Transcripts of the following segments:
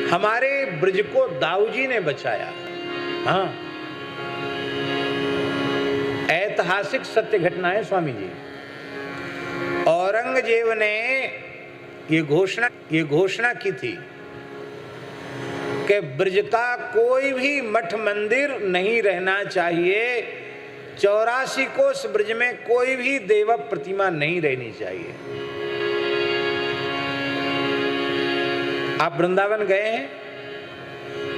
हमारे ब्रज को दाऊ जी ने बचाया। हाँ, ऐतिहासिक सत्य घटना है स्वामी जी। औरंगजेब ने ये घोषणा की थी कि ब्रज का कोई भी मठ मंदिर नहीं रहना चाहिए, 84 कोस ब्रज में कोई भी देव प्रतिमा नहीं रहनी चाहिए। आप वृंदावन गए हैं,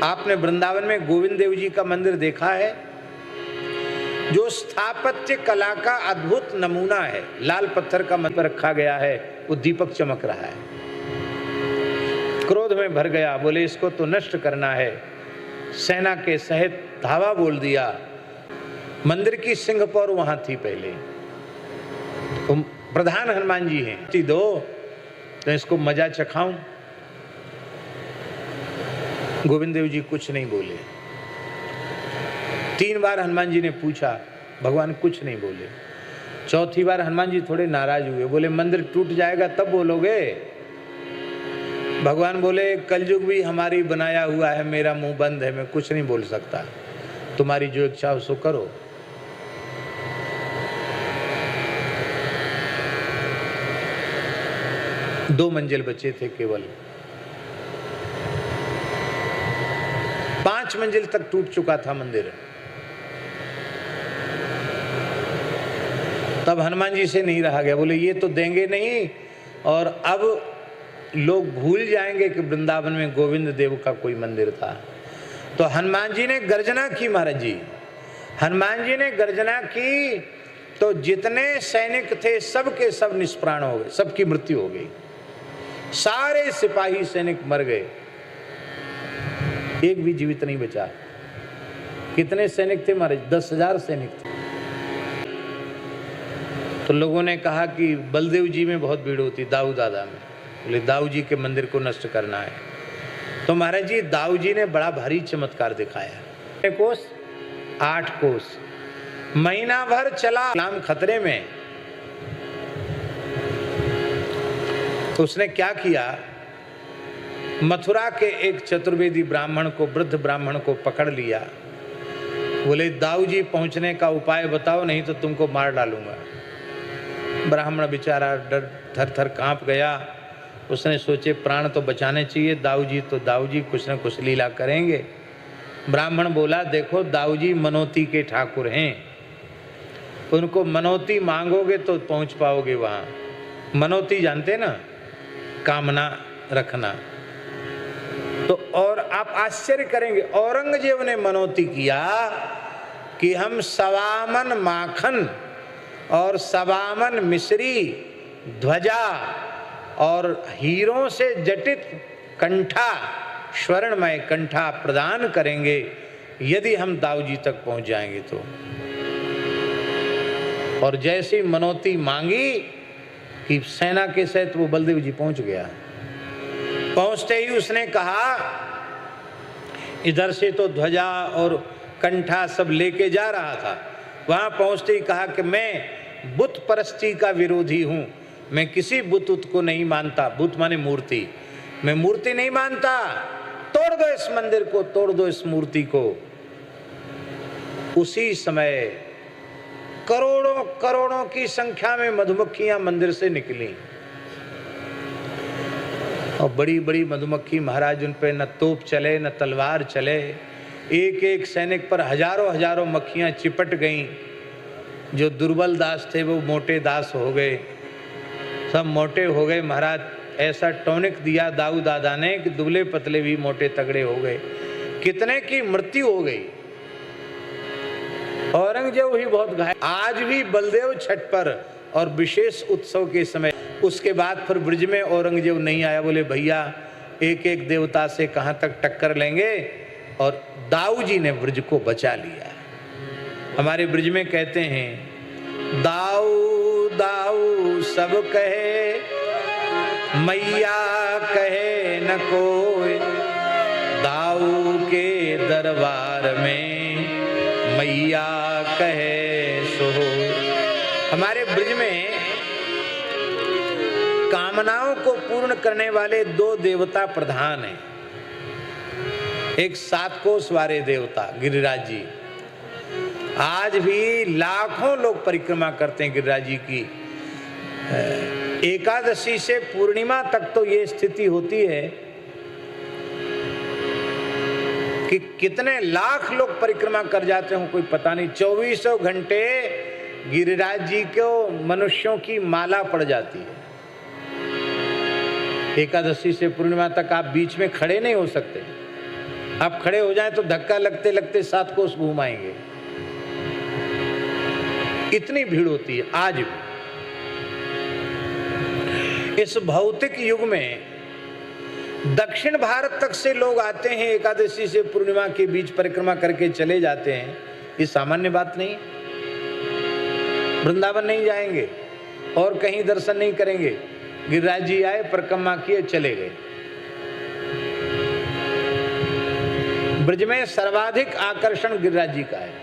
आपने वृंदावन में गोविंद देव जी का मंदिर देखा है, जो स्थापत्य कला का अद्भुत नमूना है। लाल पत्थर का मंदिर रखा गया है, वो दीपक चमक रहा है। क्रोध में भर गया, बोले इसको तो नष्ट करना है। सेना के सहित धावा बोल दिया। मंदिर की सिंहपौर वहां थी पहले, तो प्रधान हनुमान जी हैं, दो तो इसको मजा चखाऊं। गोविंद देव जी कुछ नहीं बोले। 3 बार हनुमान जी ने पूछा, भगवान कुछ नहीं बोले। चौथी बार हनुमान जी थोड़े नाराज हुए, बोले मंदिर टूट जाएगा तब बोलोगे। भगवान बोले कलयुग भी हमारी बनाया हुआ है, मेरा मुंह बंद है, मैं कुछ नहीं बोल सकता, तुम्हारी जो इच्छा हो सो करो। दो मंजिल बचे थे केवल, 5 मंजिल तक टूट चुका था मंदिर। तब हनुमान जी से नहीं रहा गया, बोले ये तो देंगे नहीं, और अब लोग भूल जाएंगे कि वृंदावन में गोविंद देव का कोई मंदिर था। तो हनुमान जी ने गर्जना की। महाराज जी, हनुमान जी ने गर्जना की तो जितने सैनिक थे सब के सब निष्प्राण हो गए, सबकी मृत्यु हो गई। सारे सिपाही सैनिक मर गए, एक भी जीवित नहीं बचा। कितने सैनिक थे महाराज? 10,000 सैनिक थे। तो लोगों ने कहा कि बलदेव जी में बहुत भीड़ होती, दाऊ दादा में। बोले दाऊ जी के मंदिर को नष्ट करना है। तो महाराज जी, दाऊ जी ने बड़ा भारी चमत्कार दिखाया। 8 कोस महीना भर चला, इस्लाम खतरे में। तो उसने क्या किया, मथुरा के एक चतुर्वेदी ब्राह्मण को, वृद्ध ब्राह्मण को पकड़ लिया। बोले दाऊ जी पहुंचने का उपाय बताओ, नहीं तो तुमको मार डालूंगा। ब्राह्मण बेचारा डर थर थर कांप गया। उसने सोचे प्राण तो बचाने चाहिए, दाऊ जी तो दाऊ जी कुछ न कुछ लीला करेंगे। ब्राह्मण बोला देखो दाऊ जी मनोती के ठाकुर हैं, उनको मनोती मांगोगे तो पहुंच पाओगे वहां। मनोती जानते ना, कामना रखना। तो और आप आश्चर्य करेंगे, औरंगजेब ने मनोती किया कि हम सवामन माखन और सवामन मिश्री ध्वजा और हीरों से जटित कंठा, स्वर्णमय कंठा प्रदान करेंगे यदि हम दाऊ जी तक पहुंच जाएंगे तो। और जैसी मनोती मांगी कि सेना के सहित वो बलदेव जी पहुंच गया। पहुंचते ही उसने कहा, इधर से तो ध्वजा और कंठा सब लेके जा रहा था, वहां पहुंचते ही कहा कि मैं बुत परस्ती का विरोधी हूं, मैं किसी बुत को नहीं मानता। बुत माने मूर्ति, मैं मूर्ति नहीं मानता, तोड़ दो इस मंदिर को, तोड़ दो इस मूर्ति को। उसी समय करोड़ों करोड़ों की संख्या में मधुमक्खियां मंदिर से निकली, और बड़ी बड़ी मधुमक्खी महाराज, उन पे न तोप चले न तलवार चले। एक एक सैनिक पर हजारों हजारों मक्खियां चिपट गईं। जो दुर्बल दास थे वो मोटे दास हो गए, सब मोटे हो गए। महाराज ऐसा टॉनिक दिया दाऊ दादा ने कि दुबले पतले भी मोटे तगड़े हो गए। कितने की मृत्यु हो गई। औरंगजेब ही बहुत घायल। आज भी बलदेव छठ पर और विशेष उत्सव के समय, उसके बाद फिर ब्रज में औरंगजेब नहीं आया। बोले भैया एक एक देवता से कहां तक टक्कर लेंगे, और दाऊ जी ने ब्रज को बचा लिया। हमारे ब्रज में कहते हैं दाऊ दाऊ सब कहे, मैया कहे न कोई, दाऊ के दरबार में मैया कहे सो। हमारे ब्रज में कामनाओं को पूर्ण करने वाले 2 देवता प्रधान हैं। एक 7 कोस वाले देवता गिरिराज जी, आज भी लाखों लोग परिक्रमा करते हैं गिरिराज जी की। एकादशी से पूर्णिमा तक तो ये स्थिति होती है कि कितने लाख लोग परिक्रमा कर जाते हो कोई पता नहीं। 2400 घंटे गिरिराज जी को मनुष्यों की माला पड़ जाती है। एकादशी से पूर्णिमा तक आप बीच में खड़े नहीं हो सकते। आप खड़े हो जाएं तो धक्का लगते लगते 7 कोस घूम आएंगे, इतनी भीड़ होती है आज भी। इस भौतिक युग में दक्षिण भारत तक से लोग आते हैं, एकादशी से पूर्णिमा के बीच परिक्रमा करके चले जाते हैं। ये सामान्य बात नहीं। वृंदावन नहीं जाएंगे और कहीं दर्शन नहीं करेंगे, गिरिराज जी आए, परिक्रमा किए, चले गए। ब्रज में सर्वाधिक आकर्षण गिरिराज जी का है।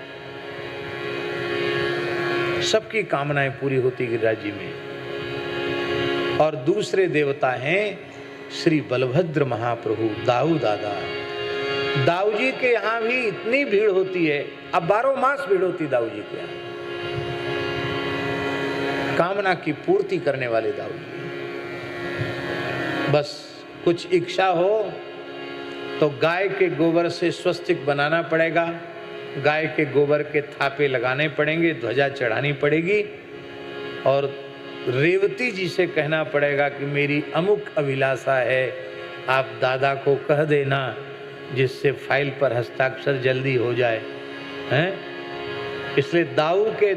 सबकी कामनाएं पूरी होती गिरिराज जी में। और दूसरे देवता हैं श्री बलभद्र महाप्रभु, दाऊ दादा। दाऊ जी के यहाँ भी इतनी भीड़ होती है, अब 12 मास भीड़ होती दाऊ जी के यहाँ। कामना की पूर्ति करने वाले दाऊ जी। बस कुछ इच्छा हो तो गाय के गोबर से स्वस्तिक बनाना पड़ेगा, गाय के गोबर के थापे लगाने पड़ेंगे, ध्वजा चढ़ानी पड़ेगी और रेवती जी से कहना पड़ेगा कि मेरी अमुक अभिलाषा है, आप दादा को कह देना, जिससे फाइल पर हस्ताक्षर जल्दी हो जाए। हैं? इसलिए दाऊ के